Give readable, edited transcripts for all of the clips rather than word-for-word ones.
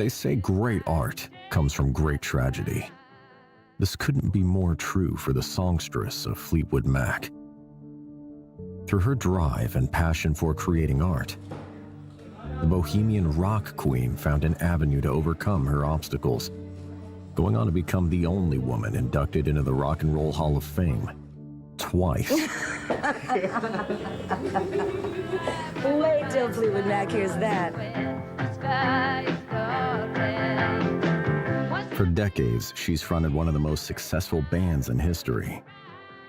They say great art comes from great tragedy. This couldn't be more true for the songstress of Fleetwood Mac. Through her drive and passion for creating art, the bohemian rock queen found an avenue to overcome her obstacles, going on to become the only woman inducted into the Rock and Roll Hall of Fame twice. Wait till Fleetwood Mac hears that. For decades, she's fronted one of the most successful bands in history.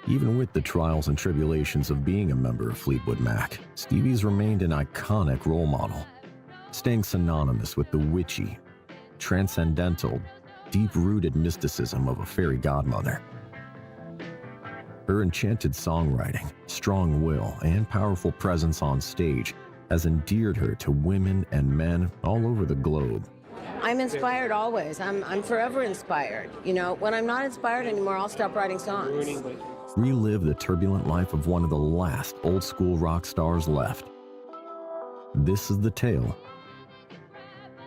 Even with the trials and tribulations of being a member of Fleetwood Mac, Stevie's remained an iconic role model, staying synonymous with the witchy, transcendental, deep-rooted mysticism of a fairy godmother. Her enchanted songwriting, strong will, and powerful presence on stage has endeared her to women and men all over the globe. I'm inspired always. I'm forever inspired. You know, when I'm not inspired anymore, I'll stop writing songs. Relive the turbulent life of one of the last old-school rock stars left. This is the tale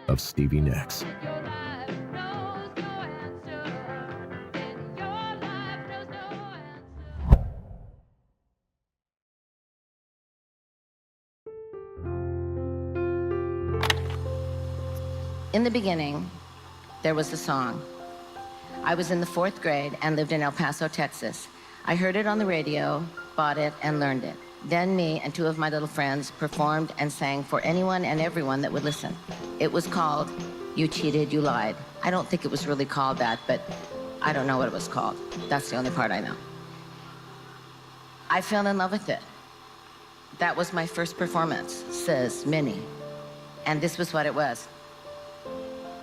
of Stevie Nicks. In the beginning, there was a song. I was in the 4th grade and lived in El Paso, Texas. I heard it on the radio, bought it, and learned it. Then me and 2 of my little friends performed and sang for anyone and everyone that would listen. It was called You Cheated, You Lied. I don't think it was really called that, but I don't know what it was called. That's the only part I know. I fell in love with it. That was my first performance, says Minnie. And this was what it was.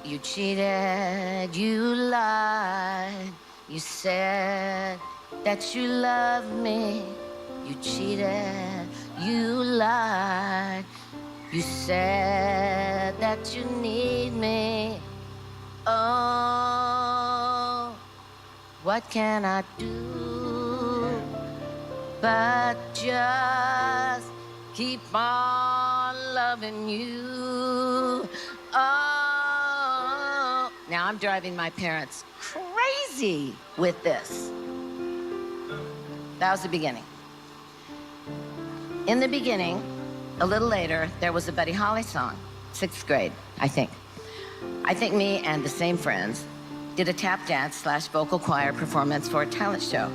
You cheated, you lied, you said that you loved me. You cheated, you lied, you said that you need me. Oh, what can I do but just keep on loving you? Oh. Now I'm driving my parents crazy with this. That was the beginning. In the beginning, a little later, there was a Buddy Holly song, 6th grade, I think. I think me and the same friends did a tap dance / vocal choir performance for a talent show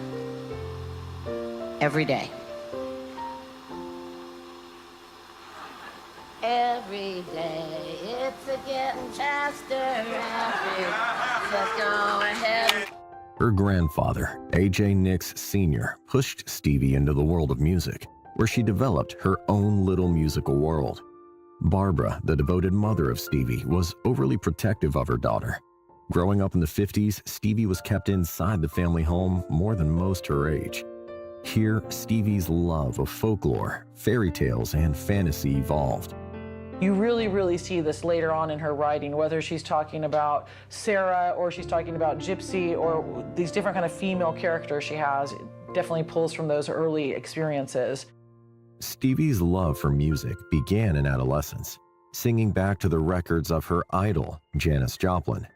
every day. Every day, it's a getting faster. Let's go ahead. Her grandfather, A.J. Nicks Sr., pushed Stevie into the world of music, where she developed her own little musical world. Barbara, the devoted mother of Stevie, was overly protective of her daughter. Growing up in the 50s, Stevie was kept inside the family home more than most her age. Here, Stevie's love of folklore, fairy tales, and fantasy evolved. You really, really see this later on in her writing, whether she's talking about Sarah or she's talking about Gypsy or these different kind of female characters she has. It definitely pulls from those early experiences. Stevie's love for music began in adolescence, singing back to the records of her idol, Janis Joplin.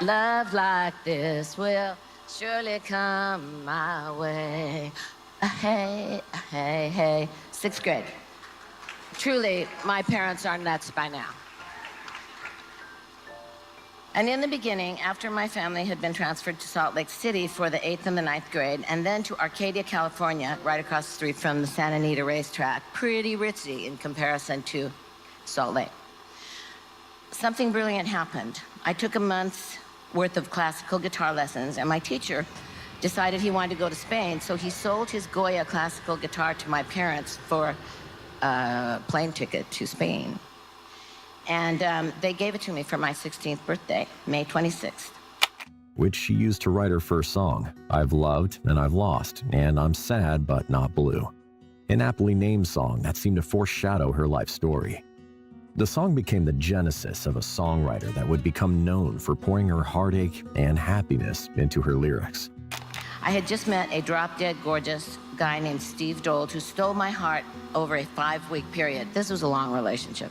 Love like this will surely come my way. Hey, hey, hey. 6th grade. Truly, my parents are nuts by now. And in the beginning, after my family had been transferred to Salt Lake City for the 8th and the 9th grade, and then to Arcadia, California, right across the street from the Santa Anita racetrack, pretty ritzy in comparison to Salt Lake, something brilliant happened. I took a month's worth of classical guitar lessons, and my teacher decided he wanted to go to Spain, so he sold his Goya classical guitar to my parents for a plane ticket to Spain. And they gave it to me for my 16th birthday, May 26th. Which she used to write her first song, I've Loved and I've Lost, and I'm Sad But Not Blue. An aptly named song that seemed to foreshadow her life story. The song became the genesis of a songwriter that would become known for pouring her heartache and happiness into her lyrics. I had just met a drop-dead gorgeous guy named Steve Dold who stole my heart over a 5-week period. This was a long relationship.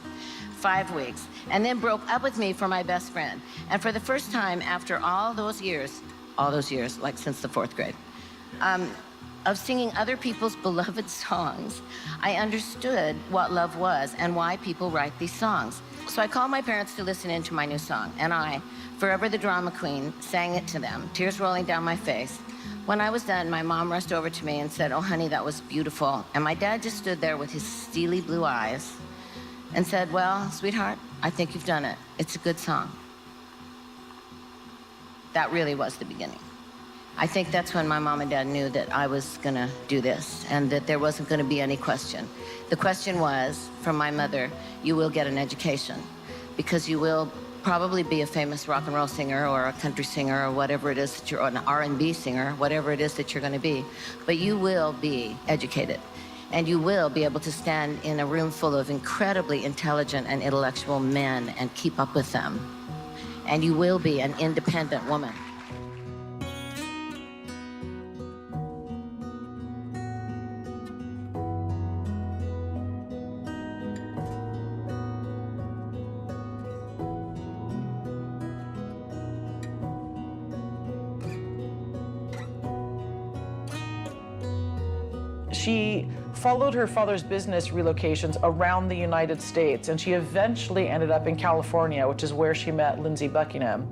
5 weeks, and then broke up with me for my best friend. And for the first time after all those years, like since the 4th grade, of singing other people's beloved songs, I understood what love was and why people write these songs. So I called my parents to listen into my new song, and I, forever the drama queen, sang it to them, tears rolling down my face. When I was done, my mom rushed over to me and said, "Oh, honey, that was beautiful." And my dad just stood there with his steely blue eyes and said, "Well, sweetheart, I think you've done it. It's a good song." That really was the beginning. I think that's when my mom and dad knew that I was gonna do this and that there wasn't gonna be any question. The question was, from my mother, you will get an education because you will probably be a famous rock and roll singer or a country singer or whatever it is that you're, or an R&B singer, whatever it is that you're gonna be, but you will be educated. And you will be able to stand in a room full of incredibly intelligent and intellectual men and keep up with them. And you will be an independent woman. She followed her father's business relocations around the United States, and she eventually ended up in California, which is where she met Lindsey Buckingham.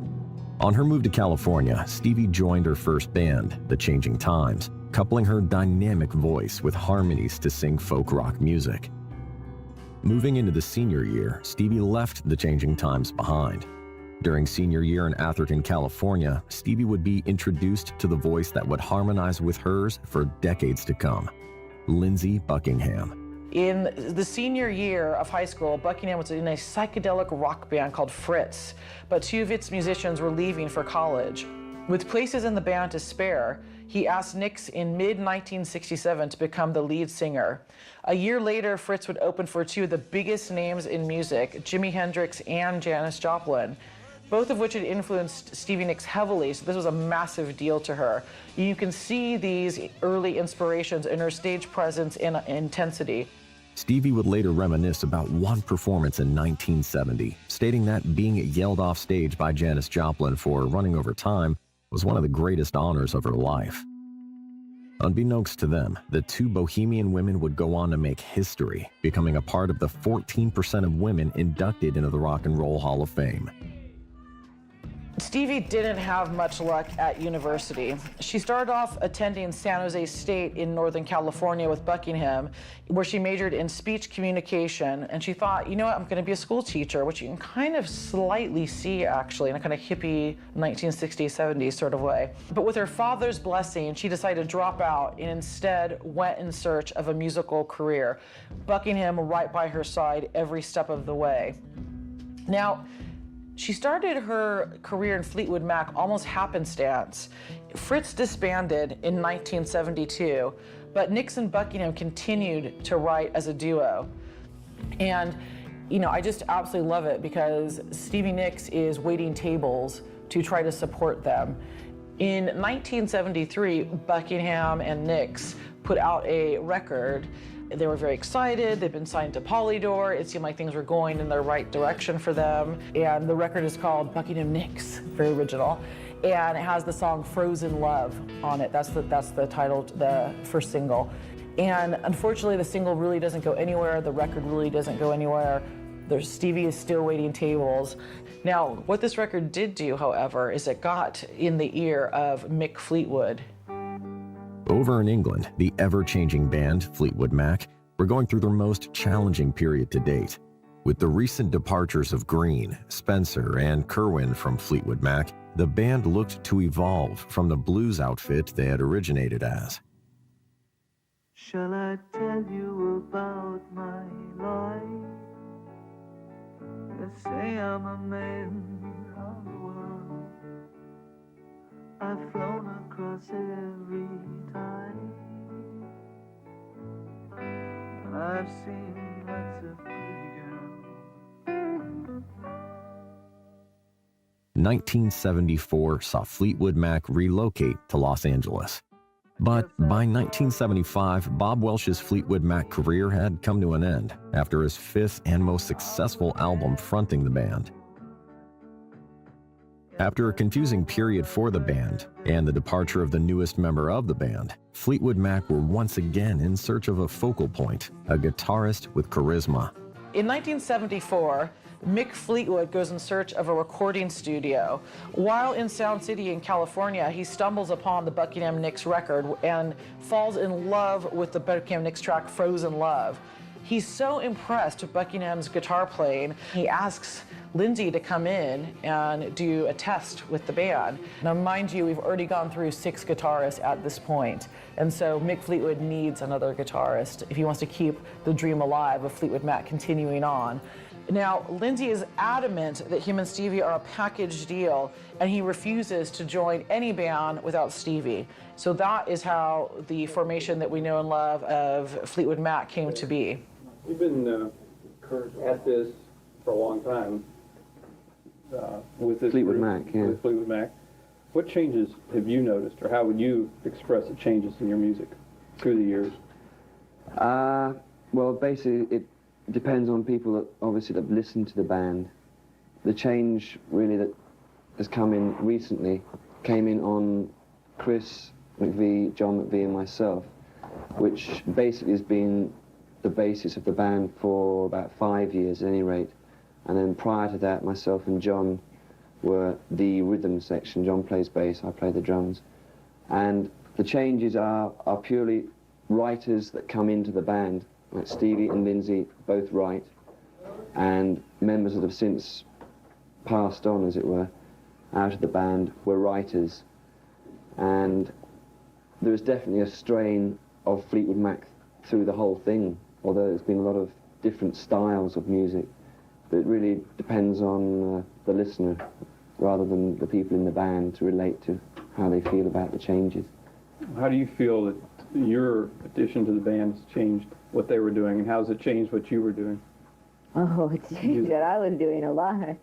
On her move to California, Stevie joined her first band, The Changing Times, coupling her dynamic voice with harmonies to sing folk rock music. Moving into the senior year, Stevie left The Changing Times behind. During senior year in Atherton, California, Stevie would be introduced to the voice that would harmonize with hers for decades to come, Lindsey Buckingham. In the senior year of high school, Buckingham was in a psychedelic rock band called Fritz, but 2 of its musicians were leaving for college. With places in the band to spare, he asked Nicks in mid-1967 to become the lead singer. A year later, Fritz would open for 2 of the biggest names in music, Jimi Hendrix and Janis Joplin, both of which had influenced Stevie Nicks heavily, so this was a massive deal to her. You can see these early inspirations in her stage presence and intensity. Stevie would later reminisce about one performance in 1970, stating that being yelled off stage by Janis Joplin for running over time was one of the greatest honors of her life. Unbeknownst to them, the 2 bohemian women would go on to make history, becoming a part of the 14% of women inducted into the Rock and Roll Hall of Fame. Stevie didn't have much luck at university. She started off attending San Jose State in Northern California with Buckingham, where she majored in speech communication, and she thought, you know what, I'm gonna be a school teacher, which you can kind of slightly see actually in a kind of hippie 1960s, 70s sort of way. But with her father's blessing, she decided to drop out and instead went in search of a musical career. Buckingham right by her side every step of the way. Now, she started her career in Fleetwood Mac almost happenstance. Fritz disbanded in 1972, but Nicks and Buckingham continued to write as a duo. And, you know, I just absolutely love it because Stevie Nicks is waiting tables to try to support them. In 1973, Buckingham and Nicks put out a record. They were very excited. They'd been signed to Polydor. It seemed like things were going in the right direction for them. And the record is called Buckingham Nicks, very original. And it has the song Frozen Love on it. That's the title, the first single. And unfortunately, the single really doesn't go anywhere. The record really doesn't go anywhere. Stevie is still waiting tables. Now, what this record did do, however, is it got in the ear of Mick Fleetwood. Over in England, the ever-changing band Fleetwood Mac were going through their most challenging period to date. With the recent departures of Green, Spencer, and Kerwin from Fleetwood Mac, the band looked to evolve from the blues outfit they had originated as. Shall I tell you about my life? They say I'm a man of the world. I've flown across every tide. I've seen lots of pretty girls. 1974 saw Fleetwood Mac relocate to Los Angeles. But by 1975, Bob Welch's Fleetwood Mac career had come to an end after his fifth and most successful album fronting the band. After a confusing period for the band and the departure of the newest member of the band, Fleetwood Mac were once again in search of a focal point, a guitarist with charisma. In 1974, Mick Fleetwood goes in search of a recording studio. While in Sound City in California, he stumbles upon the Buckingham Nicks record and falls in love with the Buckingham Nicks track Frozen Love. He's so impressed with Buckingham's guitar playing, he asks Lindsey to come in and do a test with the band. Now, mind you, we've already gone through 6 guitarists at this point, and so Mick Fleetwood needs another guitarist if he wants to keep the dream alive of Fleetwood Mac continuing on. Now, Lindsey is adamant that him and Stevie are a package deal, and he refuses to join any band without Stevie. So that is how the formation that we know and love of Fleetwood Mac came to be. You've been at this for a long time with this Fleetwood group, Mac, yeah. with Fleetwood Mac. What changes have you noticed, or how would you express the changes in your music through the years? Well, basically, it depends on people that obviously that listen to the band. The change really that has come in recently came in on Chris McVie, John McVie, and myself, which basically has been the basis of the band for about 5 years at any rate. And then prior to that, myself and John were the rhythm section. John plays bass, I play the drums. And the changes are purely writers that come into the band, like Stevie and Lindsey both write, and members that have since passed on, as it were, out of the band were writers. And there is definitely a strain of Fleetwood Mac through the whole thing, although there's been a lot of different styles of music. But it really depends on the listener rather than the people in the band to relate to how they feel about the changes. How do you feel that your addition to the band has changed what they were doing, and how has it changed what you were doing? Oh, it changed what I was doing a lot.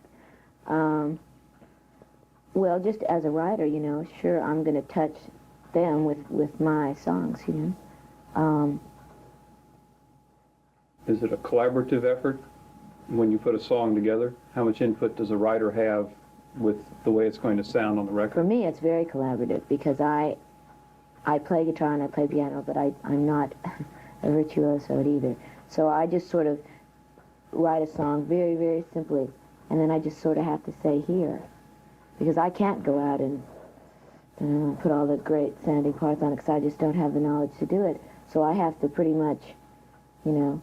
Well, just as a writer, you know, sure, I'm going to touch them with my songs, you know. Is it a collaborative effort when you put a song together? How much input does a writer have with the way it's going to sound on the record? For me, it's very collaborative because I play guitar and I play piano, but I'm not a virtuoso at either. So I just sort of write a song very, very simply, and then I just sort of have to say here, because I can't go out and put all the great sounding parts on it because I just don't have the knowledge to do it. So I have to pretty much, you know,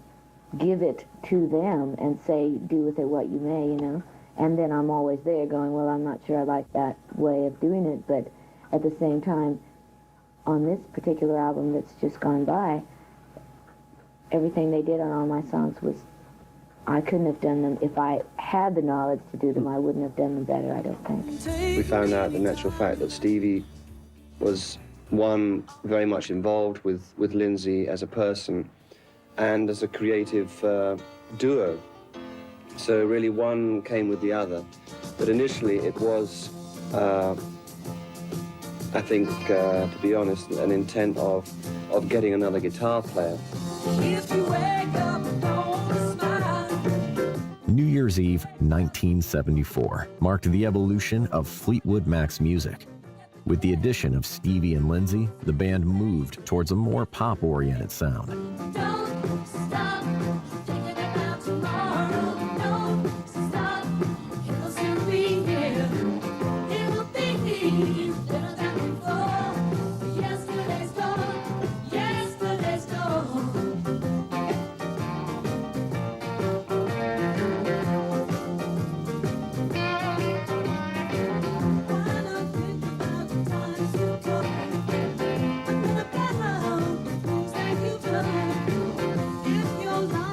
give it to them and say, do with it what you may, you know. And then I'm always there going, well, I'm not sure I like that way of doing it, but at the same time, on this particular album that's just gone by, everything they did on all my songs was, I couldn't have done them. If I had the knowledge to do them, I wouldn't have done them better, I don't think. We found out the natural fact that Stevie was, one, very much involved with Lindsey as a person and as a creative duo. So really one came with the other. But initially it was, I think, to be honest, an intent of getting another guitar player. New Year's Eve 1974 marked the evolution of Fleetwood Mac's music. With the addition of Stevie and Lindsey, the band moved towards a more pop-oriented sound. If your life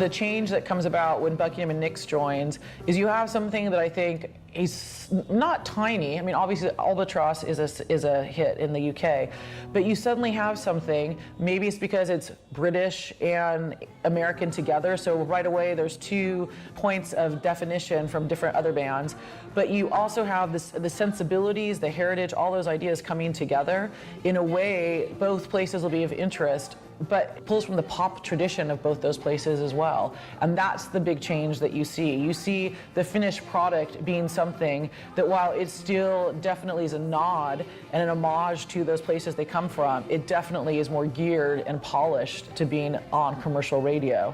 the change that comes about when Buckingham and Nicks joins is you have something that I think is not tiny. I mean, obviously Albatross is a hit in the UK, but you suddenly have something, maybe it's because it's British and American together, so right away there's 2 points of definition from different other bands, but you also have the sensibilities, the heritage, all those ideas coming together. In a way, both places will be of interest, but pulls from the pop tradition of both those places as well. And that's the big change that you see. You see the finished product being something that, while it still definitely is a nod and an homage to those places they come from, it definitely is more geared and polished to being on commercial radio.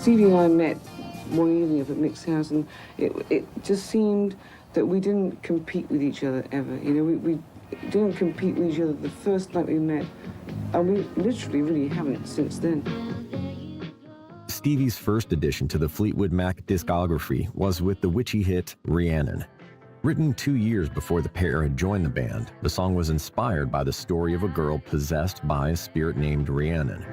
Stevie and I met one evening up at Nick's house, and it just seemed that we didn't compete with each other ever. You know, we didn't compete with each other the first night we met, and we literally really haven't since then. Stevie's first addition to the Fleetwood Mac discography was with the witchy hit Rhiannon. Written 2 years before the pair had joined the band, the song was inspired by the story of a girl possessed by a spirit named Rhiannon.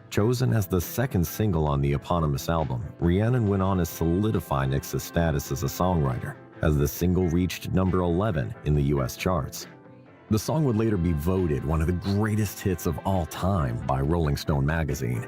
Chosen as the second single on the eponymous album, Rhiannon went on to solidify Nicks' status as a songwriter, as the single reached number 11 in the US charts. The song would later be voted one of the greatest hits of all time by Rolling Stone magazine.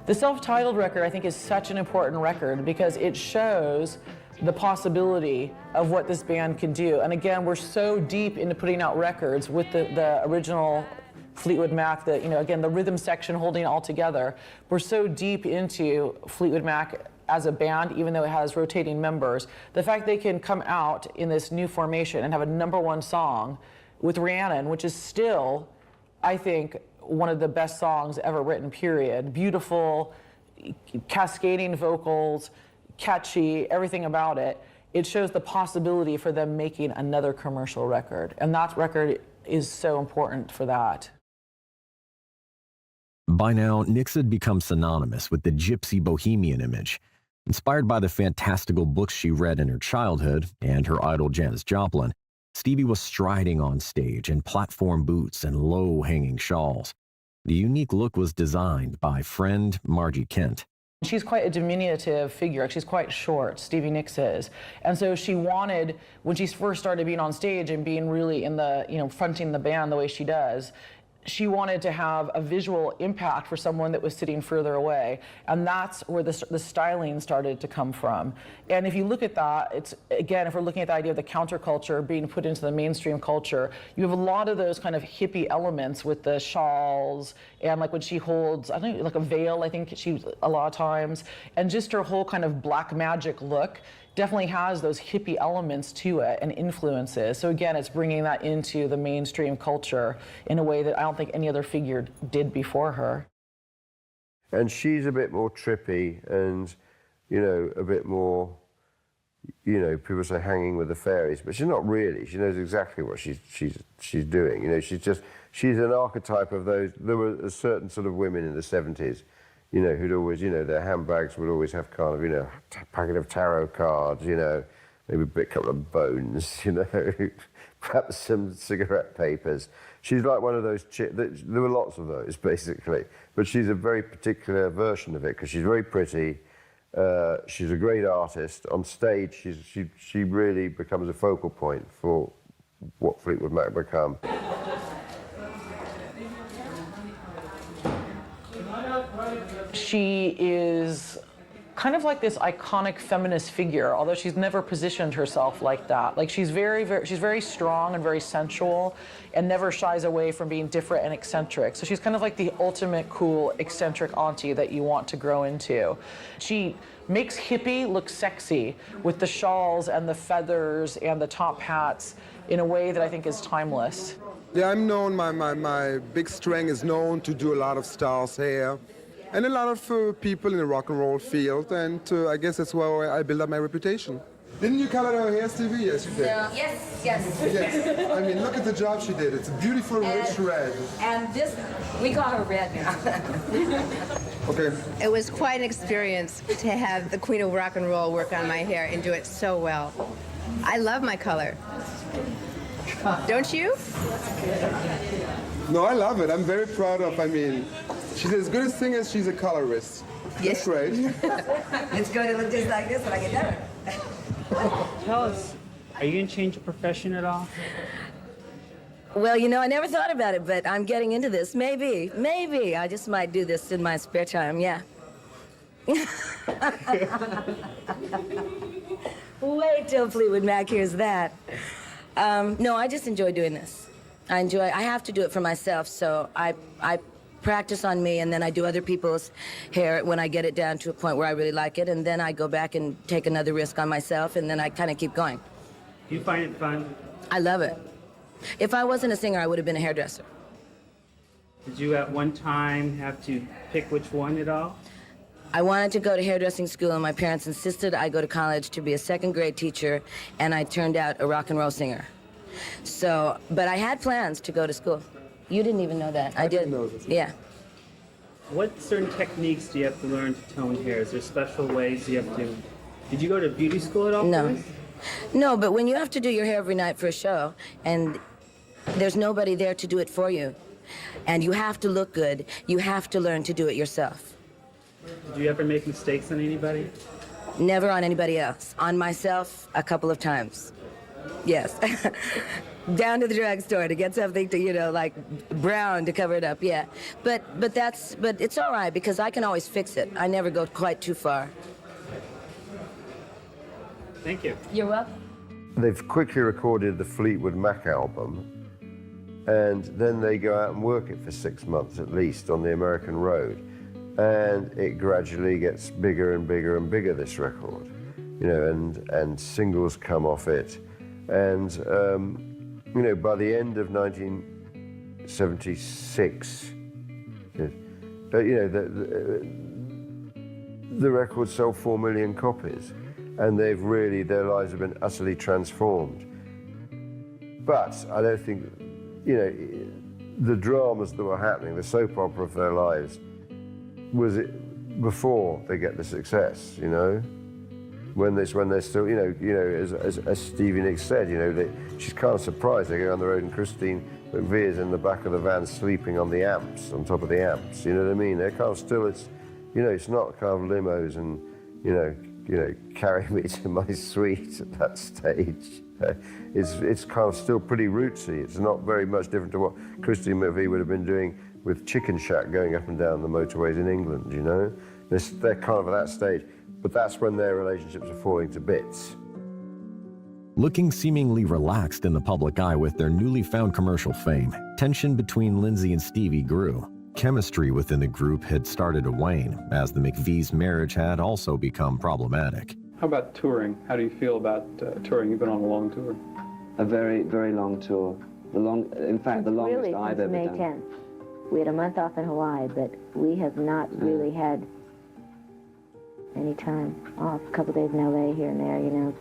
The self-titled record, I think, is such an important record because it shows the possibility of what this band can do. And again, we're so deep into putting out records with the original Fleetwood Mac, again, the rhythm section holding it all together. We're so deep into Fleetwood Mac as a band, even though it has rotating members. The fact they can come out in this new formation and have a #1 song with Rhiannon, which is still, I think, one of the best songs ever written, period. Beautiful, cascading vocals, catchy, everything about it. It shows the possibility for them making another commercial record. And that record is so important for that. By now, Nicks had become synonymous with the gypsy bohemian image. Inspired by the fantastical books she read in her childhood and her idol Janis Joplin, Stevie was striding on stage in platform boots and low-hanging shawls. The unique look was designed by friend Margie Kent. She's quite a diminutive figure. She's quite short, Stevie Nicks is. And so she wanted, when she first started being on stage and being really in the, fronting the band the way she does, she wanted to have a visual impact for someone that was sitting further away. And that's where the styling started to come from. And if you look at that, it's, again, if we're looking at the idea of the counterculture being put into the mainstream culture, you have a lot of those kind of hippie elements with the shawls, and like when she holds, I don't know, like a veil, I think she, a lot of times, and just her whole kind of black magic look definitely has those hippie elements to it and influences. So again, it's bringing that into the mainstream culture in a way that I don't think any other figure did before her. And she's a bit more trippy and, a bit more, people say hanging with the fairies, but she's not really. She knows exactly what she's doing. She's an archetype of those. There were a certain sort of women in the 70s, who'd always, their handbags would always have kind of, a packet of tarot cards, maybe a couple of bones, perhaps some cigarette papers. She's like one of those there were lots of those, basically. But she's a very particular version of it, because she's very pretty. She's a great artist. On stage, she really becomes a focal point for what Fleetwood Mac become. She is kind of like this iconic feminist figure, although she's never positioned herself like that. Like she's very strong and very sensual, and never shies away from being different and eccentric. So she's kind of like the ultimate cool, eccentric auntie that you want to grow into. She makes hippie look sexy with the shawls and the feathers and the top hats in a way that I think is timeless. Yeah, I'm known, my big strength is known to do a lot of stars hair. And a lot of people in the rock and roll field, and I guess that's where I build up my reputation. Didn't you color her hair, Stevie? Yes, you did. No. Yes. Yes. I mean, look at the job she did. It's a beautiful, rich red. And this, we call her red now. Okay. It was quite an experience to have the Queen of Rock and Roll work on my hair and do it so well. I love my color. Don't you? No, I love it. I'm very proud of, she's as good a singer as she's a colorist. Yes. That's great. It's going to look just like this when I get done. Tell us, are you going to change your profession at all? Well, I never thought about it, but I'm getting into this. Maybe. I just might do this in my spare time, yeah. Wait till Fleetwood Mac hears that. No, I just enjoy doing this. I have to do it for myself, so I practice on me, and then I do other people's hair when I get it down to a point where I really like it, and then I go back and take another risk on myself, and then I kind of keep going. Do you find it fun? I love it. If I wasn't a singer, I would have been a hairdresser. Did you at one time have to pick which one at all? I wanted to go to hairdressing school, and my parents insisted I go to college to be a second-grade teacher, and I turned out a rock and roll singer. So, but I had plans to go to school. You didn't even know that. I did. Didn't know this. Yeah. What certain techniques do you have to learn to tone hair? Is there special ways you have to... Did you go to beauty school at all? No. No, but when you have to do your hair every night for a show, and there's nobody there to do it for you, and you have to look good, you have to learn to do it yourself. Did you ever make mistakes on anybody? Never on anybody else. On myself, a couple of times. Yes. Down to the drugstore to get something to, like brown to cover it up, yeah. But it's all right, because I can always fix it. I never go quite too far. Thank you. You're welcome. They've quickly recorded the Fleetwood Mac album, and then they go out and work it for 6 months at least on the American road. And it gradually gets bigger and bigger and bigger, this record, and singles come off it. And, by the end of 1976, the record sold 4 million copies, and their lives have been utterly transformed. But I don't think, the dramas that were happening, the soap opera of their lives, was it before they get the success, when they're still, as Stevie Nicks said, she's kind of surprised. They go on the road and Christine McVie's in the back of the van sleeping on the amps, on top of the amps, you know what I mean? They're kind of still, You know, it's not kind of limos and, you know, carry me to my suite at that stage. It's kind of still pretty rootsy. It's not very much different to what Christine McVie would have been doing with Chicken Shack going up and down the motorways in England, you know? They're kind of at that stage, but that's when their relationships are falling to bits. Looking seemingly relaxed in the public eye with their newly found commercial fame, tension between Lindsey and Stevie grew. Chemistry within the group had started to wane, as the McVie's marriage had also become problematic. How about touring? How do you feel about touring? You've been on a long tour. A very, very long tour. In fact, the longest really, I've ever May done. 10th. We had a month off in Hawaii, but we have not really had any time off. A couple days in LA here and there, you know.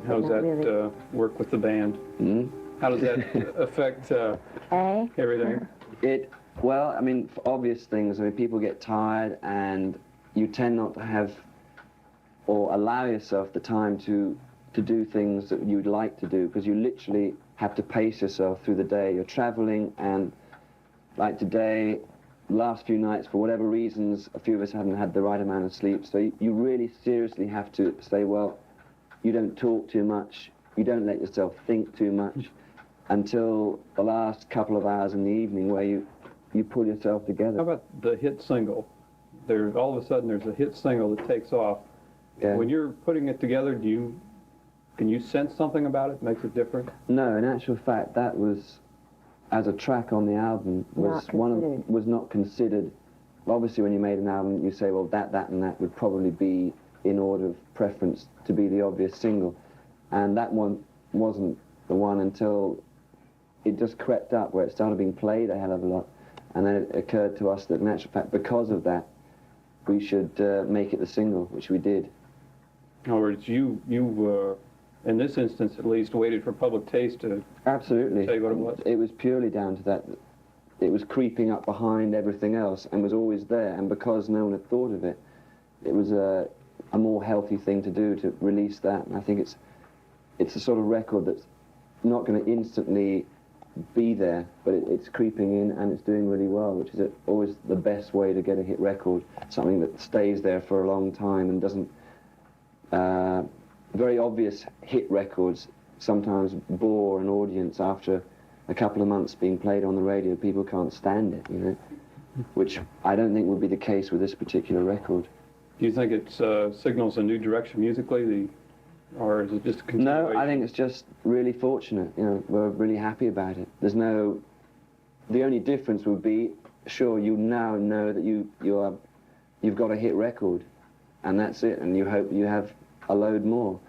How does that really. work with the band? Mm-hmm. How does that affect everything? Well, I mean, for obvious things. I mean, people get tired, and you tend not to have or allow yourself the time to do things that you'd like to do, because you literally have to pace yourself through the day. You're traveling, and like today, last few nights, for whatever reasons, a few of us haven't had the right amount of sleep. So you really seriously have to say, well, you don't talk too much, you don't let yourself think too much until the last couple of hours in the evening where you pull yourself together. How about the hit single? All of a sudden there's a hit single that takes off. Yeah. When you're putting it together, can you sense something about it that makes it different? No, in actual fact, that was, as a track on the album, was not considered. Obviously, when you made an album, you say, well, that and that would probably be in order of preference to be the obvious single. And that one wasn't the one until it just crept up, where it started being played a hell of a lot. And then it occurred to us that, in actual fact, because of that, we should make it the single, which we did. In other words, you in this instance at least, waited for public taste to Absolutely. Tell you what it was? It was purely down to that. It was creeping up behind everything else and was always there. And because no one had thought of it, it was a more healthy thing to do, to release that. And I think it's a sort of record that's not going to instantly be there, but it's creeping in and it's doing really well, which is always the best way to get a hit record, something that stays there for a long time and doesn't... very obvious hit records sometimes bore an audience after a couple of months being played on the radio. People can't stand it, you know, which I don't think would be the case with this particular record. Do you think it signals a new direction musically, or is it just a continuation? No, I think it's just really fortunate. You know, we're really happy about it. There's no... The only difference would be, sure, you now know that you've got a hit record, and that's it, and you hope you have a load more.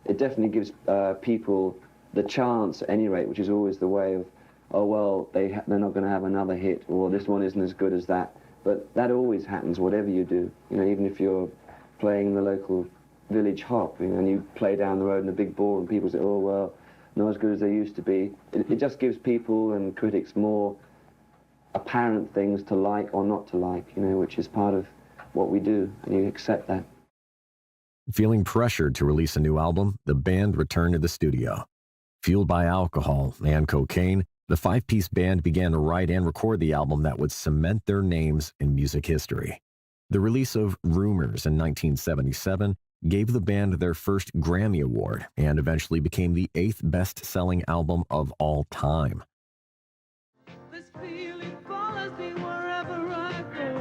It definitely gives people the chance, at any rate, which is always the way of, oh, well, they're not going to have another hit, or this one isn't as good as that. But that always happens, whatever you do. You know, even if you're playing in the local village hop, you know, and you play down the road in a big ball, and people say, oh, well, not as good as they used to be. It just gives people and critics more apparent things to like or not to like, you know, which is part of what we do, and you accept that. Feeling pressured to release a new album, the band returned to the studio. Fueled by alcohol and cocaine, the five-piece band began to write and record the album that would cement their names in music history. The release of Rumours in 1977 gave the band their first Grammy Award and eventually became the 8th best-selling album of all time. This feeling follows me wherever I go.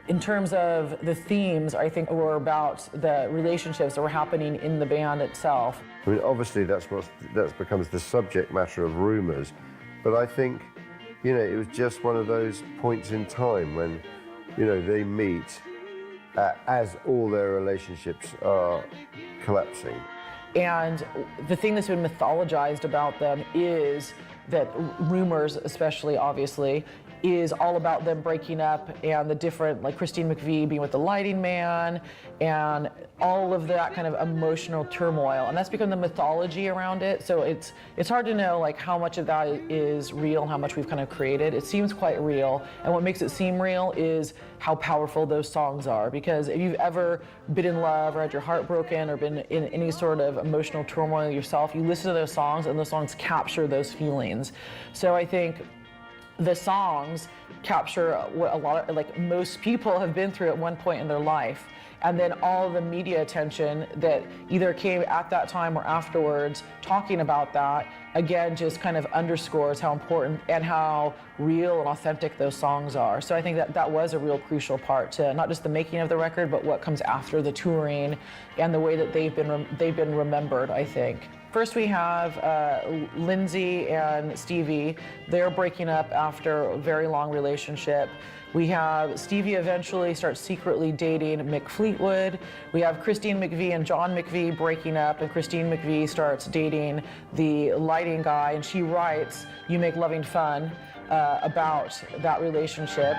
In terms of the themes, I think were about the relationships that were happening in the band itself. I mean, obviously that becomes the subject matter of Rumours, but I think, you know, it was just one of those points in time when, you know, they meet as all their relationships are collapsing. And the thing that's been mythologized about them is that Rumours, especially obviously, is all about them breaking up and the different, like Christine McVie being with the lighting man and all of that kind of emotional turmoil. And that's become the mythology around it. So it's hard to know like how much of that is real and how much we've kind of created. It seems quite real. And what makes it seem real is how powerful those songs are. Because if you've ever been in love or had your heart broken or been in any sort of emotional turmoil yourself, you listen to those songs and those songs capture those feelings. So I think the songs capture what a lot of, like most people have been through at one point in their life. And then all the media attention that either came at that time or afterwards talking about that, again, just kind of underscores how important and how real and authentic those songs are. So I think that was a real crucial part to not just the making of the record, but what comes after the touring and the way that they've been remembered, I think. First we have Lindsey and Stevie. They're breaking up after a very long relationship. We have Stevie eventually starts secretly dating Mick Fleetwood. We have Christine McVie and John McVie breaking up, and Christine McVie starts dating the lighting guy, and she writes "You Make Loving Fun" about that relationship.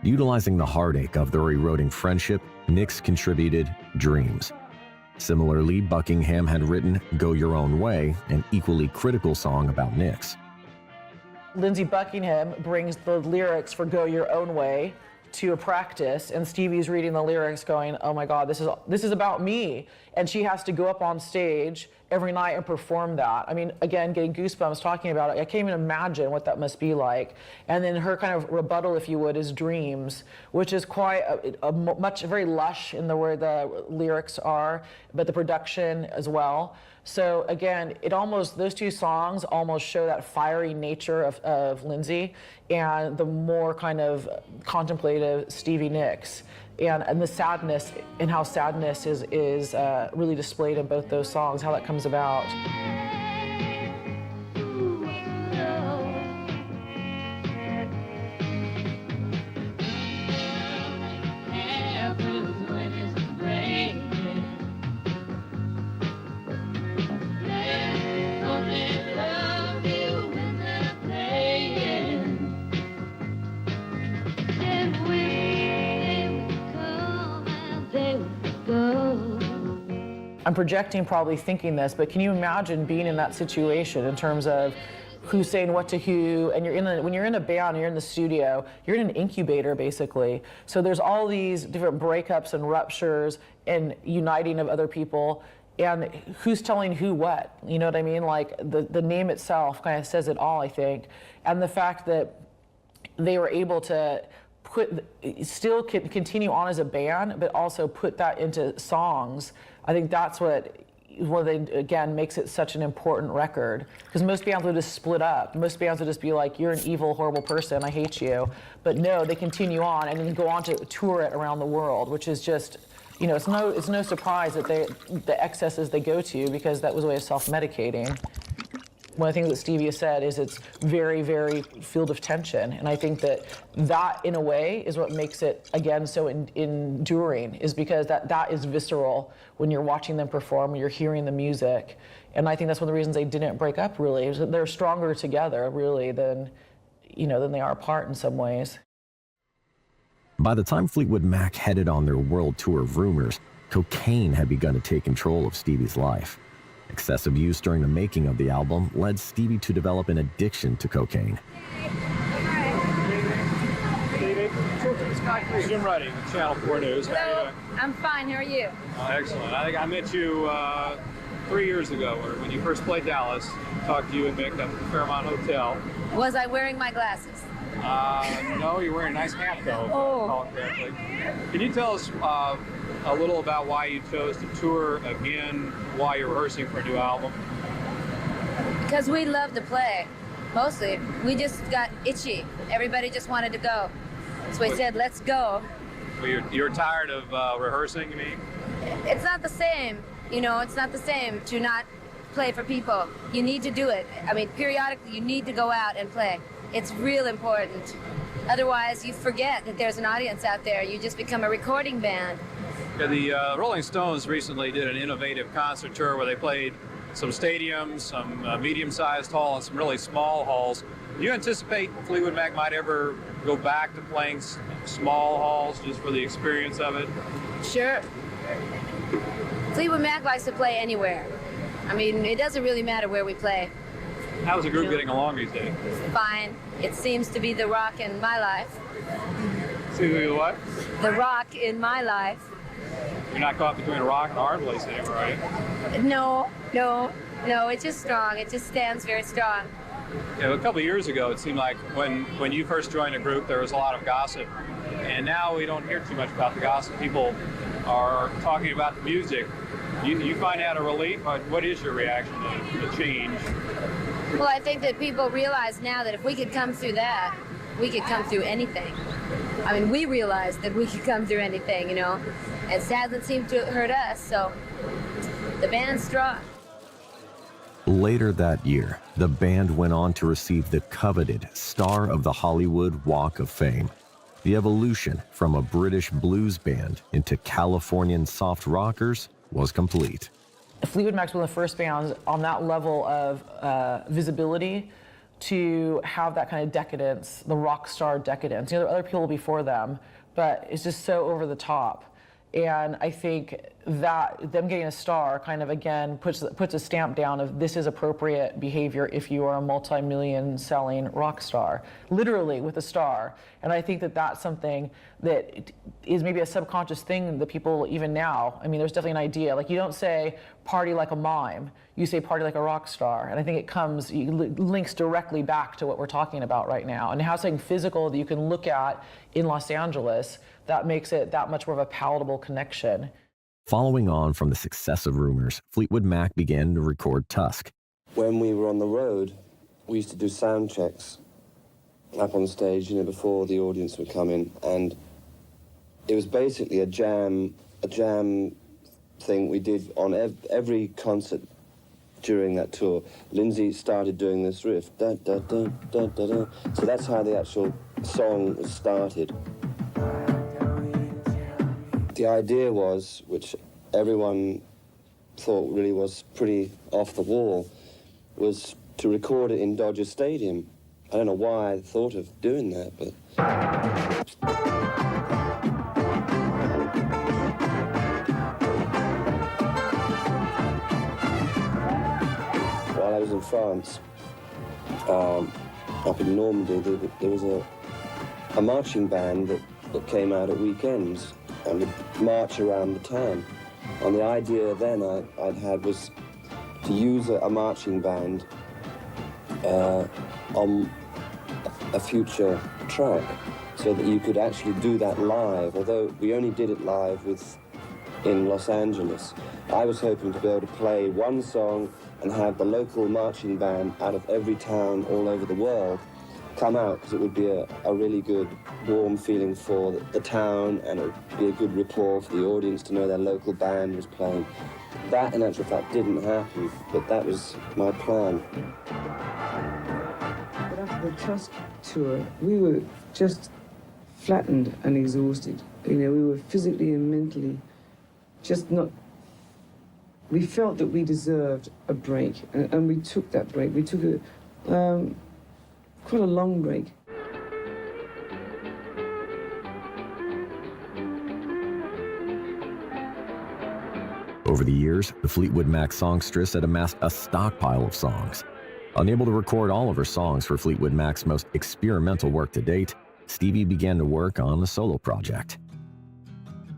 Utilizing the heartache of their eroding friendship, Nicks contributed Dreams. Similarly, Buckingham had written Go Your Own Way, an equally critical song about Nicks. Lindsey Buckingham brings the lyrics for Go Your Own Way to a practice, and Stevie's reading the lyrics going, oh my God, this is about me. And she has to go up on stage every night and perform that. I mean, again, getting goosebumps talking about it. I can't even imagine what that must be like. And then her kind of rebuttal, if you would, is Dreams, which is quite very lush in the way the lyrics are, but the production as well. So again, those two songs almost show that fiery nature of Lindsey and the more kind of contemplative Stevie Nicks. And the sadness and how sadness is really displayed in both those songs, how that comes about. I'm projecting, probably thinking this, but can you imagine being in that situation in terms of who's saying what to who, and when you're in a band, you're in the studio, you're in an incubator basically. So there's all these different breakups and ruptures and uniting of other people, and who's telling who what, you know what I mean? Like the name itself kind of says it all, I think. And the fact that they were able to still continue on as a band, but also put that into songs. I think that's what again makes it such an important record. Because most bands would just split up. Most bands would just be like, you're an evil, horrible person, I hate you. But no, they continue on and then go on to tour it around the world, which is just, you know, it's no surprise that the excesses they go to, because that was a way of self-medicating. One of the things that Stevie has said is it's very, very field of tension. And I think that in a way, is what makes it, again, so enduring, is because that is visceral when you're watching them perform, when you're hearing the music. And I think that's one of the reasons they didn't break up, really, is that they're stronger together, really, than they are apart in some ways. By the time Fleetwood Mac headed on their world tour of Rumours, Cocaine had begun to take control of Stevie's life. Excessive use during the making of the album led Stevie to develop an addiction to cocaine. Jim Redding, Channel 4 News. How are you doing? I'm fine. How are you? Excellent. I think I met you 3 years ago, or when you first played Dallas. Talked to you and Mick at the Fairmont Hotel. Was I wearing my glasses? No, you're wearing a nice hat, though. If Oh. I recall correctly. Can you tell us a little about why you chose to tour again while you're rehearsing for a new album? Because we love to play. Mostly. We just got itchy. Everybody just wanted to go. So we said, let's go. Well, you're tired of rehearsing, you mean? It's not the same. You know, it's not the same to not play for people. You need to do it. I mean, periodically, you need to go out and play. It's real important. Otherwise, you forget that there's an audience out there. You just become a recording band. Yeah, the Rolling Stones recently did an innovative concert tour where they played some stadiums, some medium-sized halls, and some really small halls. Do you anticipate Fleetwood Mac might ever go back to playing small halls just for the experience of it? Sure. Fleetwood Mac likes to play anywhere. I mean, it doesn't really matter where we play. How's the group getting along these days? Fine. It seems to be the rock in my life. Seems to be what? The rock in my life. You're not caught between a rock and a hard place anymore, are you? No, it's just strong. It just stands very strong. Yeah, a couple of years ago, it seemed like when you first joined a group, there was a lot of gossip. And now we don't hear too much about the gossip. People are talking about the music. You find that a relief? What is your reaction to the change? Well, I think that people realize now that if we could come through that, we could come through anything. I mean, we realize that we could come through anything, you know. It hasn't seemed to hurt us, so the band's strong. Later that year, the band went on to receive the coveted Star of the Hollywood Walk of Fame. The evolution from a British blues band into Californian soft rockers was complete. Fleetwood Mac's one of the first bands on that level of visibility to have that kind of decadence, the rock star decadence. You know, there are other people before them, but it's just so over the top. And I think that them getting a star kind of, again, puts a stamp down of this is appropriate behavior if you are a multi-million selling rock star, literally with a star. And I think that that's something that is maybe a subconscious thing that people, even now, I mean, there's definitely an idea. Like, you don't say party like a mime, you say party like a rock star. And I think it links directly back to what we're talking about right now. And how something physical that you can look at in Los Angeles, that makes it that much more of a palatable connection. Following on from the success of Rumours, Fleetwood Mac began to record Tusk. When we were on the road, we used to do sound checks up on stage, you know, before the audience would come in, and it was basically a jam thing we did on every concert during that tour. Lindsey started doing this riff, da, da, da, da, da, da. So that's how the actual song was started. The idea was, which everyone thought really was pretty off the wall, was to record it in Dodger Stadium. I don't know why I thought of doing that, but... While I was in France, up in Normandy, there was a marching band that came out at weekends and would march around the town. And the idea then I'd had was to use a marching band on a future track so that you could actually do that live, although we only did it live in Los Angeles. I was hoping to be able to play one song and have the local marching band out of every town all over the world come out, because it would be a really good, warm feeling for the town, and it would be a good rapport for the audience to know their local band was playing. That, in actual fact, didn't happen, but that was my plan. But after the Tusk tour, we were just flattened and exhausted. You know, we were physically and mentally just not... We felt that we deserved a break, and we took that break. We took quite a long break. Over the years, the Fleetwood Mac songstress had amassed a stockpile of songs. Unable to record all of her songs for Fleetwood Mac's most experimental work to date, Stevie began to work on a solo project.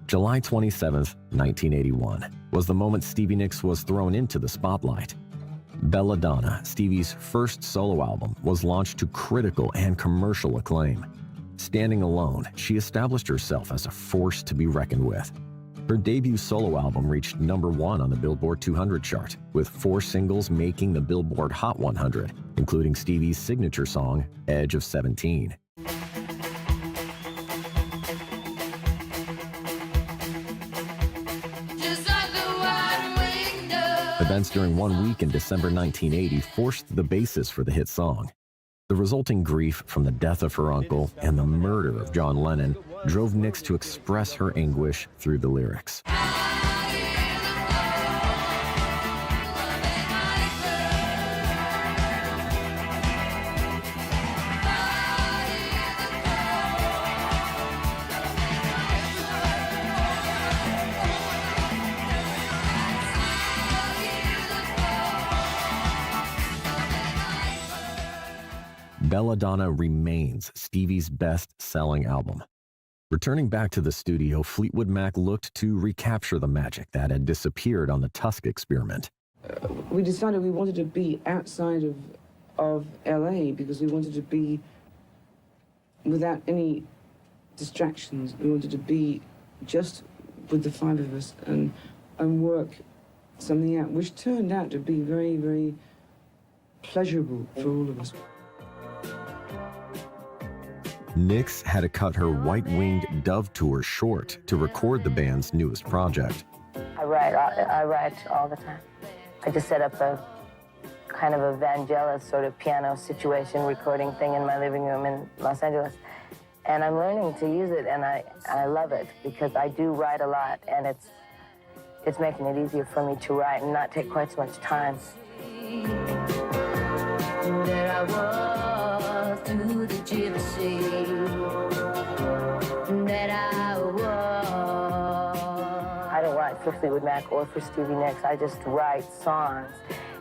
July 27, 1981, was the moment Stevie Nicks was thrown into the spotlight. Belladonna, Stevie's first solo album, was launched to critical and commercial acclaim. Standing alone, she established herself as a force to be reckoned with. Her debut solo album reached #1 on the Billboard 200 chart, with 4 singles making the Billboard Hot 100, including Stevie's signature song, Edge of 17. Events during one week in December 1980 forced the basis for the hit song. The resulting grief from the death of her uncle and the murder of John Lennon drove Nicks to express her anguish through the lyrics. Belladonna remains Stevie's best-selling album. Returning back to the studio, Fleetwood Mac looked to recapture the magic that had disappeared on the Tusk experiment. We decided we wanted to be outside of LA because we wanted to be without any distractions. We wanted to be just with the 5 of us and work something out, which turned out to be very, very pleasurable for all of us. Nicks had to cut her White-Winged Dove tour short to record the band's newest project. I write all the time. I just set up a kind of a Vangelis sort of piano situation recording thing in my living room in Los Angeles. And I'm learning to use it, and I love it because I do write a lot, and it's making it easier for me to write and not take quite so much time. There I was through the gypsy, that I was. I don't write for Fleetwood Mac or for Stevie Nicks. I just write songs.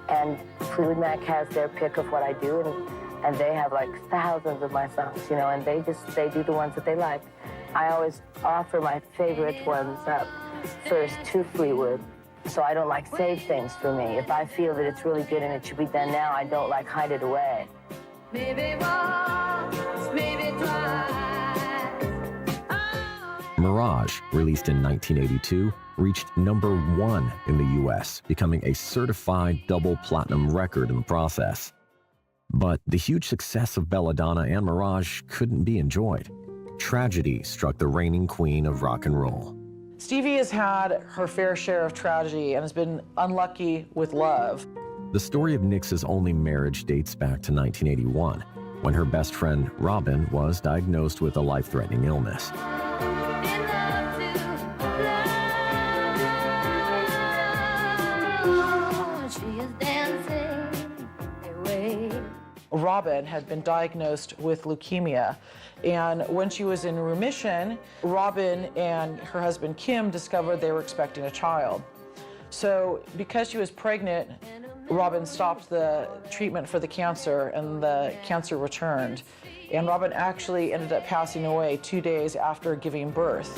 And Fleetwood Mac has their pick of what I do, and they have like thousands of my songs, you know, and they do the ones that they like. I always offer my favorite ones up first to Fleetwood. So I don't like save things for me. If I feel that it's really good and it should be done now, I don't like hide it away. Maybe once, maybe twice. Mirage, released in 1982, reached #1 in the US, becoming a certified double platinum record in the process. But the huge success of Belladonna and Mirage couldn't be enjoyed. Tragedy struck the reigning queen of rock and roll. Stevie has had her fair share of tragedy and has been unlucky with love. The story of Nicks's only marriage dates back to 1981, when her best friend, Robin, was diagnosed with a life-threatening illness. Robin had been diagnosed with leukemia, and when she was in remission, Robin and her husband Kim discovered they were expecting a child. So because she was pregnant, Robin stopped the treatment for the cancer, and the cancer returned. And Robin actually ended up passing away 2 days after giving birth.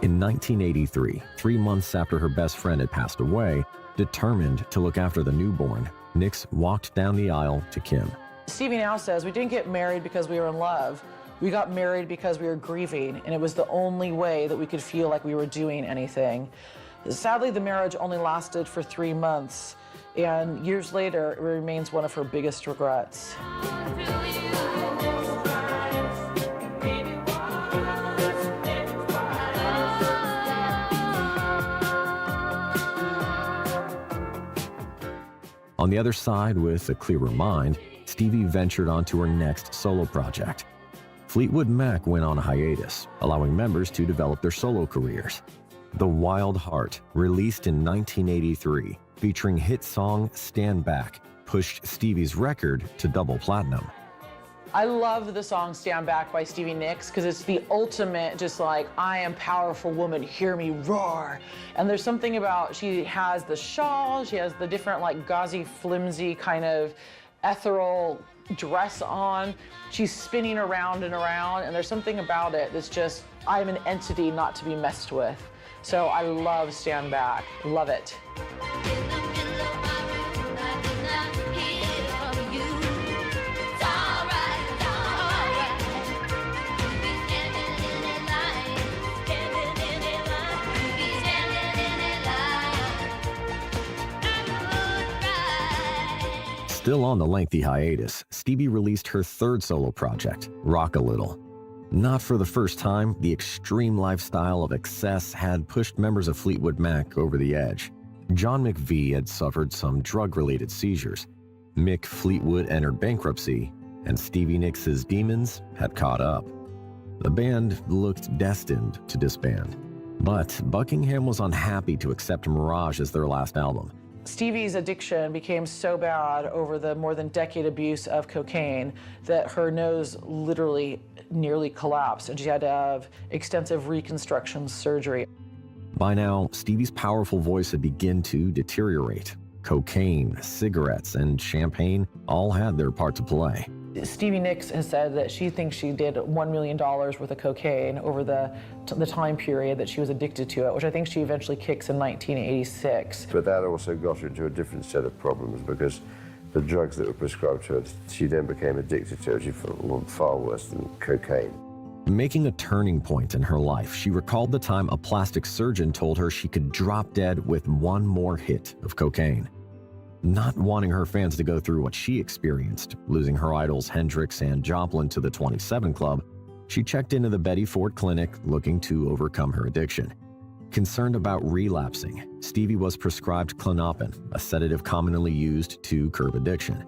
In 1983, 3 months after her best friend had passed away, determined to look after the newborn, Nicks walked down the aisle to Kim. Stevie now says, we didn't get married because we were in love. We got married because we were grieving, and it was the only way that we could feel like we were doing anything. Sadly, the marriage only lasted for 3 months, and years later, it remains one of her biggest regrets. On the other side, with a clearer mind, Stevie ventured onto her next solo project. Fleetwood Mac went on a hiatus, allowing members to develop their solo careers. The Wild Heart, released in 1983, featuring hit song Stand Back, pushed Stevie's record to double platinum. I love the song Stand Back by Stevie Nicks because it's the ultimate, just like, I am powerful woman, hear me roar. And there's something about, she has the shawl, she has the different like gauzy, flimsy kind of ethereal dress on. She's spinning around and around, and there's something about it that's just, I'm an entity not to be messed with. So I love Stand Back, love it. Still on the lengthy hiatus, Stevie released her third solo project, Rock a Little. Not for the first time, the extreme lifestyle of excess had pushed members of Fleetwood Mac over the edge. John McVie had suffered some drug-related seizures. Mick Fleetwood entered bankruptcy, and Stevie Nicks' demons had caught up. The band looked destined to disband. But Buckingham was unhappy to accept Mirage as their last album. Stevie's addiction became so bad over the more than decade abuse of cocaine that her nose literally nearly collapsed, and she had to have extensive reconstruction surgery. By now, Stevie's powerful voice had begun to deteriorate. Cocaine, cigarettes, and champagne all had their part to play. Stevie Nicks has said that she thinks she did $1 million worth of cocaine over the time period that she was addicted to it, which I think she eventually kicks in 1986. But that also got her into a different set of problems because the drugs that were prescribed to her, she then became addicted to, which was far worse than cocaine. Making a turning point in her life, she recalled the time a plastic surgeon told her she could drop dead with one more hit of cocaine. Not wanting her fans to go through what she experienced, losing her idols Hendrix and Joplin to the 27 Club, she checked into the Betty Ford Clinic looking to overcome her addiction. Concerned about relapsing, Stevie was prescribed Klonopin, a sedative commonly used to curb addiction.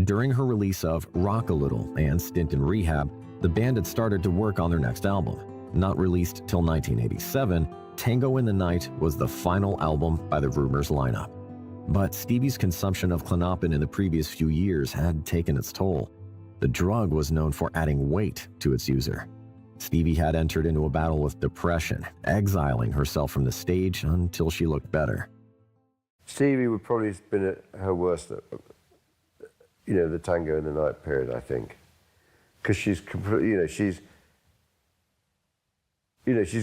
During her release of Rock a Little and stint in rehab, the band had started to work on their next album. Not released till 1987, Tango in the Night was the final album by the Rumours lineup. But Stevie's consumption of Klonopin in the previous few years had taken its toll. The drug was known for adding weight to its user. Stevie had entered into a battle with depression, exiling herself from the stage until she looked better. Stevie would probably have been at her worst, the Tango in the Night period, I think. Because she's completely, she's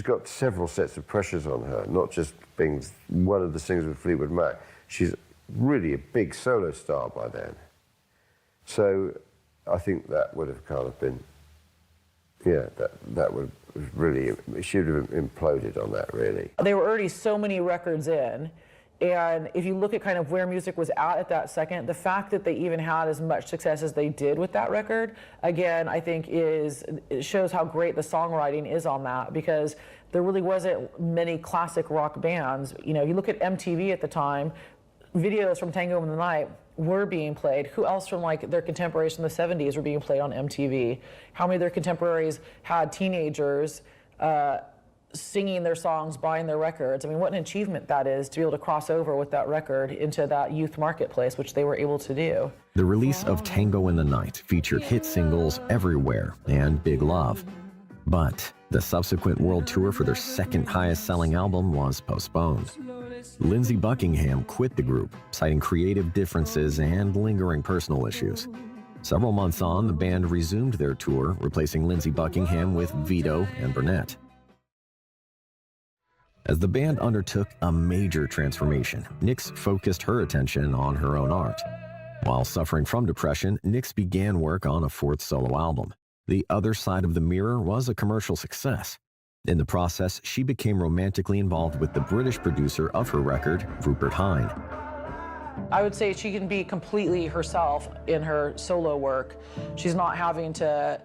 got several sets of pressures on her, not just being one of the singers with Fleetwood Mac. She's really a big solo star by then. So I think that would have kind of been, that would have really, she would have imploded on that, really. There were already so many records in, and if you look at kind of where music was at that second, the fact that they even had as much success as they did with that record, again, I think it shows how great the songwriting is on that, because there really wasn't many classic rock bands. You look at MTV at the time, videos from Tango in the Night were being played. Who else from like their contemporaries from the 70s were being played on MTV? How many of their contemporaries had teenagers singing their songs, buying their records? I mean, what an achievement that is to be able to cross over with that record into that youth marketplace, which they were able to do. The release of Tango in the Night featured hit singles Everywhere and Big Love. But the subsequent world tour for their second highest selling album was postponed. Lindsey Buckingham quit the group, citing creative differences and lingering personal issues. Several months on, the band resumed their tour, replacing Lindsey Buckingham with Vito and Burnett. As the band undertook a major transformation, Nicks focused her attention on her own art. While suffering from depression, Nicks began work on a fourth solo album. The Other Side of the Mirror was a commercial success. In the process, she became romantically involved with the British producer of her record, Rupert Hine. I would say she can be completely herself in her solo work. She's not having to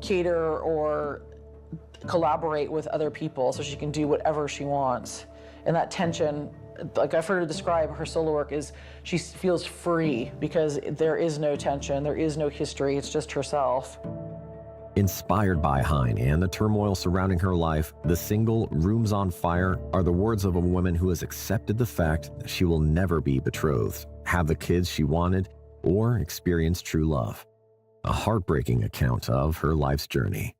cater or collaborate with other people, so she can do whatever she wants. And that tension, like I've heard her describe her solo work, is she feels free because there is no tension, there is no history, it's just herself. Inspired by Hine and the turmoil surrounding her life, the single Rooms on Fire are the words of a woman who has accepted the fact that she will never be betrothed, have the kids she wanted, or experience true love. A heartbreaking account of her life's journey.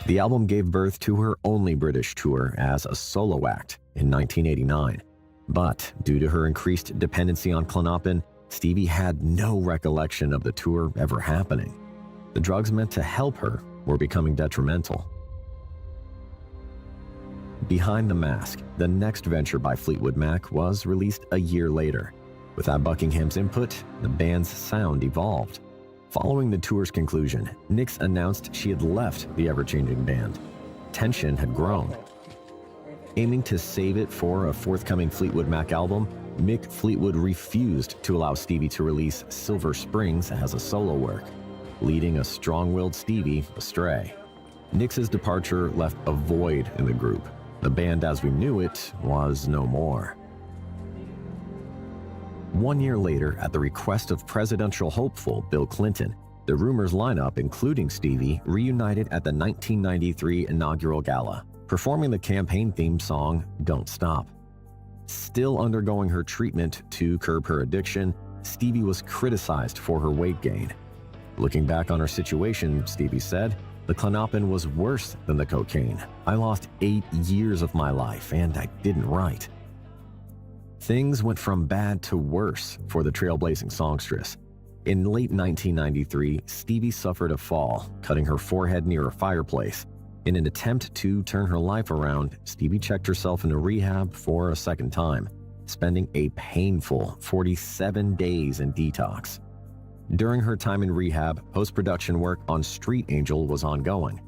The album gave birth to her only British tour as a solo act in 1989. But due to her increased dependency on Klonopin, Stevie had no recollection of the tour ever happening. The drugs meant to help her were becoming detrimental. Behind the Mask, the next venture by Fleetwood Mac, was released a year later. Without Buckingham's input, the band's sound evolved. Following the tour's conclusion, Nicks announced she had left the ever-changing band. Tension had grown. Aiming to save it for a forthcoming Fleetwood Mac album, Mick Fleetwood refused to allow Stevie to release Silver Springs as a solo work, leading a strong-willed Stevie astray. Nicks's departure left a void in the group. The band as we knew it was no more. 1 year later, at the request of presidential hopeful Bill Clinton, the Rumours lineup, including Stevie, reunited at the 1993 inaugural gala, performing the campaign-theme song, Don't Stop. Still undergoing her treatment to curb her addiction, Stevie was criticized for her weight gain. Looking back on her situation, Stevie said, "The Klonopin was worse than the cocaine. I lost 8 years of my life, and I didn't write." Things went from bad to worse for the trailblazing songstress. In late 1993, Stevie suffered a fall, cutting her forehead near a fireplace. In an attempt to turn her life around, Stevie checked herself into rehab for a second time, spending a painful 47 days in detox. During her time in rehab, post-production work on Street Angel was ongoing.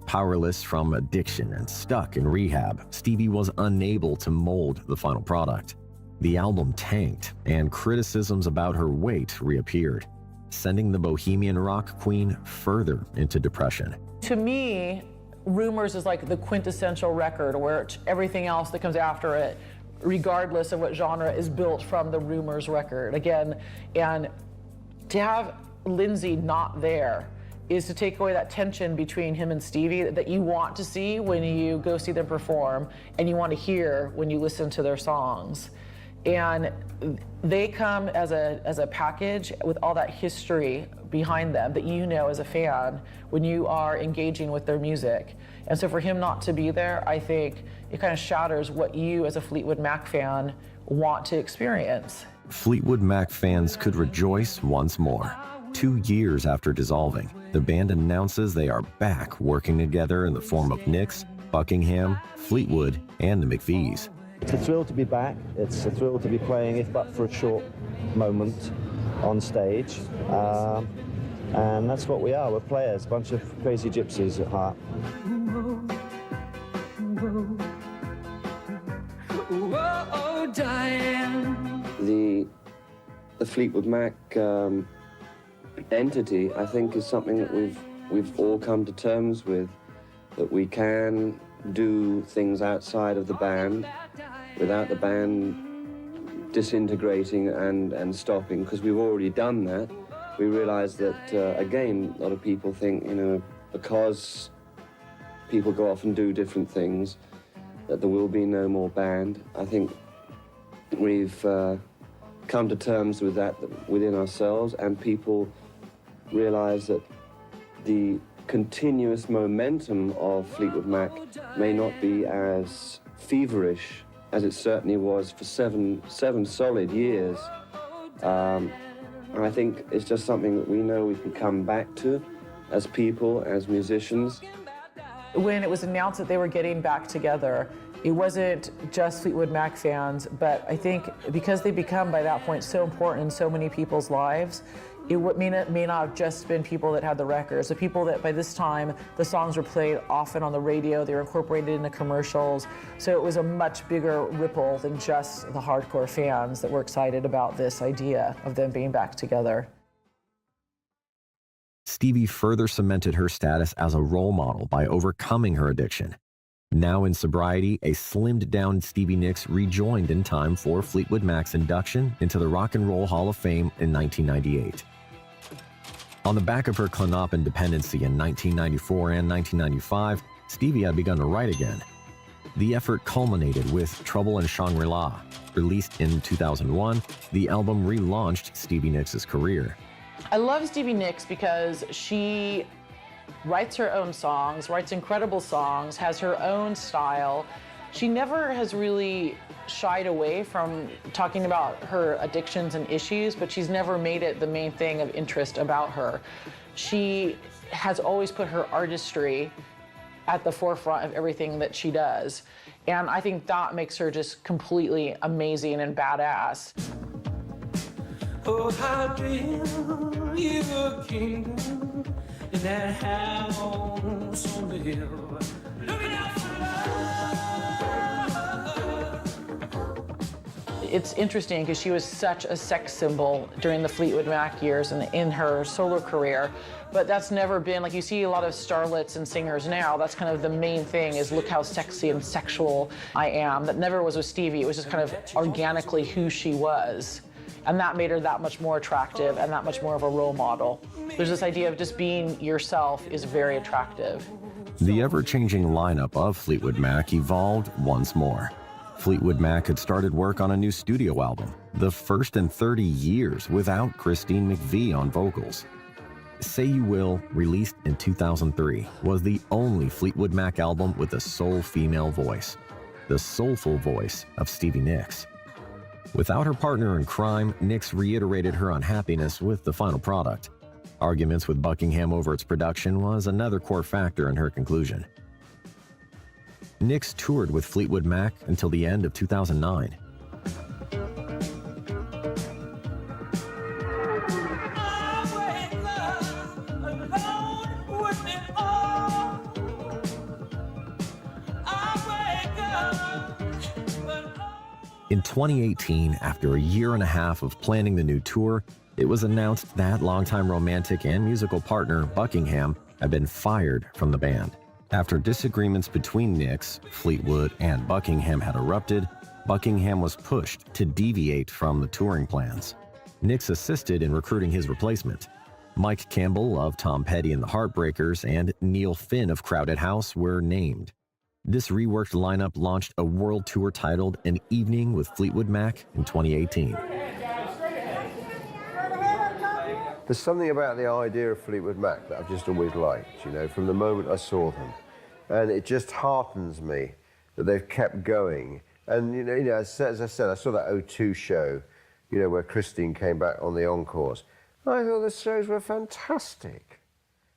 Powerless from addiction and stuck in rehab, Stevie was unable to mold the final product. The album tanked, and criticisms about her weight reappeared, sending the bohemian rock queen further into depression. To me, Rumours is like the quintessential record where everything else that comes after it, regardless of what genre, is built from the Rumours record. Again, and to have Lindsey not there is to take away that tension between him and Stevie that you want to see when you go see them perform and you want to hear when you listen to their songs. And they come as a package with all that history behind them that you know as a fan when you are engaging with their music. And so for him not to be there, I think it kind of shatters what you as a Fleetwood Mac fan want to experience. Fleetwood Mac fans could rejoice once more. 2 years after dissolving, the band announces they are back working together in the form of Nicks, Buckingham, Fleetwood, and the McVies. It's a thrill to be back. It's a thrill to be playing, if but for a short moment, on stage. And that's what we are. We're players, a bunch of crazy gypsies at heart. Whoa, Diane. The Fleetwood Mac entity, I think, is something that we've all come to terms with, that we can do things outside of the band without the band disintegrating and stopping, because we've already done that. We realize that, again, a lot of people think, you know, because people go off and do different things, that there will be no more band. I think we've come to terms with that within ourselves, and people realize that the continuous momentum of Fleetwood Mac may not be as feverish as it certainly was for seven solid years. And I think it's just something that we know we can come back to as people, as musicians. When it was announced that they were getting back together, it wasn't just Fleetwood Mac fans, but I think because they become by that point so important in so many people's lives, it may not have just been people that had the records. The people that by this time, the songs were played often on the radio, they were incorporated into commercials. So it was a much bigger ripple than just the hardcore fans that were excited about this idea of them being back together. Stevie further cemented her status as a role model by overcoming her addiction. Now in sobriety, a slimmed-down Stevie Nicks rejoined in time for Fleetwood Mac's induction into the Rock and Roll Hall of Fame in 1998. On the back of her Klonopin dependency in 1994 and 1995, Stevie had begun to write again. The effort culminated with Trouble in Shangri-La. Released in 2001, the album relaunched Stevie Nicks' career. I love Stevie Nicks because she writes her own songs, writes incredible songs, has her own style. She never has really shied away from talking about her addictions and issues, but she's never made it the main thing of interest about her. She has always put her artistry at the forefront of everything that she does. And I think that makes her just completely amazing and badass. Oh, how dream your kingdom in that house on the hill. Looking out for love. It's interesting because she was such a sex symbol during the Fleetwood Mac years and in her solo career. But that's never been, like you see a lot of starlets and singers now, that's kind of the main thing is look how sexy and sexual I am. That never was with Stevie, it was just kind of organically who she was. And that made her that much more attractive and that much more of a role model. There's this idea of just being yourself is very attractive. The ever-changing lineup of Fleetwood Mac evolved once more. Fleetwood Mac had started work on a new studio album, the first in 30 years without Christine McVie on vocals. Say You Will, released in 2003, was the only Fleetwood Mac album with a sole female voice, the soulful voice of Stevie Nicks. Without her partner in crime, Nicks reiterated her unhappiness with the final product. Arguments with Buckingham over its production was another core factor in her conclusion. Nicks toured with Fleetwood Mac until the end of 2009. In 2018, after a year and a half of planning the new tour, it was announced that longtime romantic and musical partner Buckingham had been fired from the band. After disagreements between Nicks, Fleetwood, and Buckingham had erupted, Buckingham was pushed to deviate from the touring plans. Nicks assisted in recruiting his replacement. Mike Campbell of Tom Petty and the Heartbreakers and Neil Finn of Crowded House were named. This reworked lineup launched a world tour titled An Evening with Fleetwood Mac in 2018. There's something about the idea of Fleetwood Mac that I've just always liked, you know, from the moment I saw them. And it just heartens me that they've kept going. And, you know as I said, I saw that O2 show, you know, where Christine came back on the encores. I thought the shows were fantastic.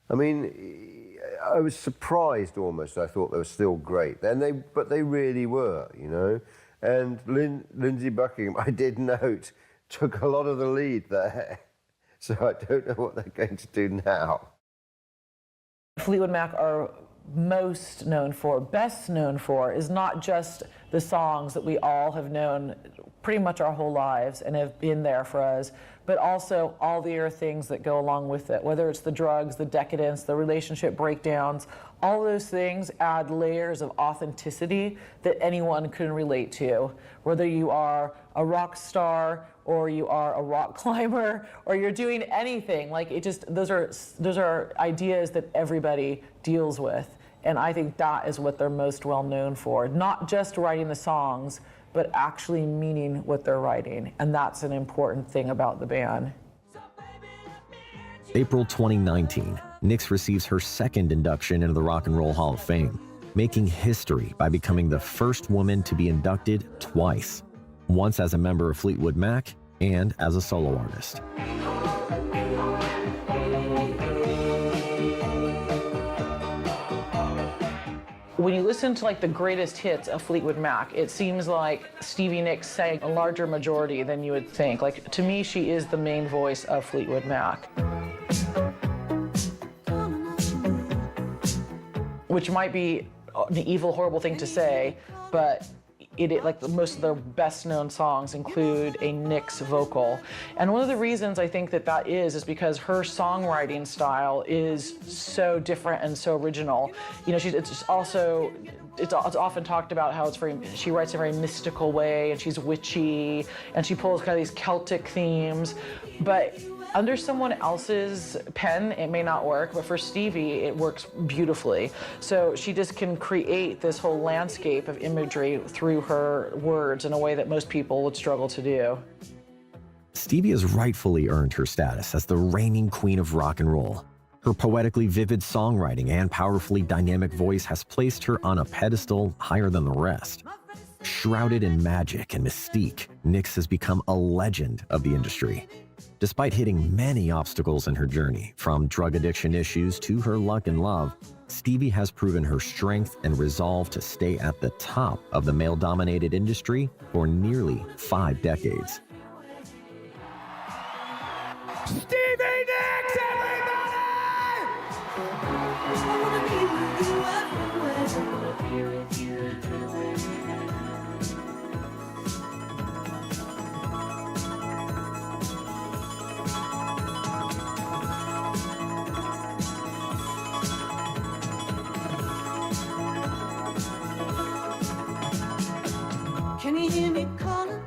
I mean, I was surprised almost. I thought they were still great. But they really were, you know. And Lindsey Buckingham, I did note, took a lot of the lead there. So I don't know what they're going to do now. Fleetwood Mac are most known for, best known for, is not just the songs that we all have known pretty much our whole lives and have been there for us, but also all the other things that go along with it, whether it's the drugs, the decadence, the relationship breakdowns, all those things add layers of authenticity that anyone can relate to, whether you are a rock star or you are a rock climber or you're doing anything. Like it just, those are ideas that everybody deals with. And I think that is what they're most well known for. Not just writing the songs, but actually meaning what they're writing. And that's an important thing about the band. April 2019, Nicks receives her second induction into the Rock and Roll Hall of Fame, making history by becoming the first woman to be inducted twice, once as a member of Fleetwood Mac and as a solo artist. When you listen to like the greatest hits of Fleetwood Mac, it seems like Stevie Nicks sang a larger majority than you would think. Like to me, she is the main voice of Fleetwood Mac. Which might be an evil, horrible thing to say, but most of their best known songs include a Nicks vocal. And one of the reasons I think that is because her songwriting style is so different and so original. You know, it's often talked about how she writes in a very mystical way, and she's witchy, and she pulls kind of these Celtic themes, but under someone else's pen, it may not work, but for Stevie, it works beautifully. So she just can create this whole landscape of imagery through her words in a way that most people would struggle to do. Stevie has rightfully earned her status as the reigning queen of rock and roll. Her poetically vivid songwriting and powerfully dynamic voice has placed her on a pedestal higher than the rest. Shrouded in magic and mystique, Nicks has become a legend of the industry. Despite hitting many obstacles in her journey, from drug addiction issues to her luck and love, Stevie has proven her strength and resolve to stay at the top of the male-dominated industry for nearly 5 decades. Stevie Nicks, can you hear me calling?